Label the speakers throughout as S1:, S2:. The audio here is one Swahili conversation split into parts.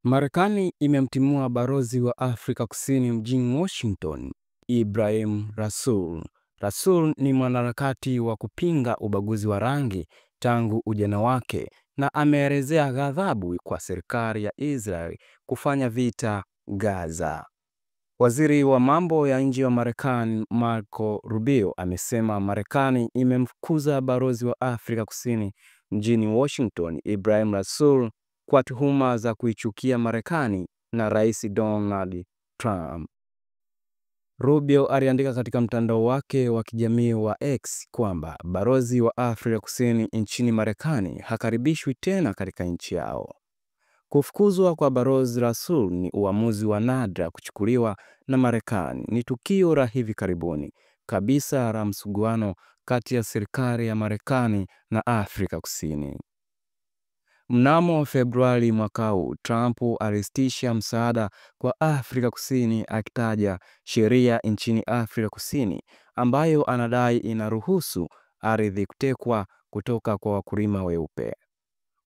S1: Marekani imemtimua balozi wa Afrika Kusini mjini Washington, Ibrahim Rasool. Rasool ni mwanaharakati wa kupinga ubaguzi wa rangi tangu ujana wake na ameelezea ghadhabu kwa serikali ya Israel kufanya vita Gaza. Waziri wa mambo ya nje wa Marekani, Marco Rubio, amesema Marekani imemfukuza balozi wa Afrika Kusini mjini Washington, Ibrahim Rasool, kwa tuhuma za kuichukia Marekani na Rais Donald Trump. Rubio aliandika katika mtandao wake wa kijamii wa X kwamba balozi wa Afrika Kusini nchini Marekani hakaribishwi tena katika nchi yao. Kufukuzwa kwa balozi Rasool ni uamuzi wa nadra kuchukuliwa na Marekani. Ni tukio la hivi karibuni kabisa la msuguano kati ya serikali ya Marekani na Afrika Kusini. Mnamo Februari mwaka huu, Trump alisitisha msaada kwa Afrika Kusini akitaja sheria nchini Afrika Kusini ambayo anadai inaruhusu ardhi kutekwa kutoka kwa wakulima weupe.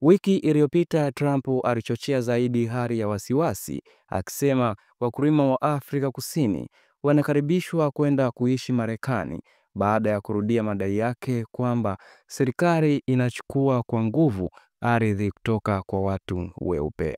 S1: Wiki iliyopita Trump alichochea zaidi hali ya wasiwasi akisema wakulima wa Afrika Kusini wanakaribishwa kwenda kuishi Marekani baada ya kurudia madai yake kwamba serikali inachukua kwa nguvu ardhi kutoka kwa watu weupe.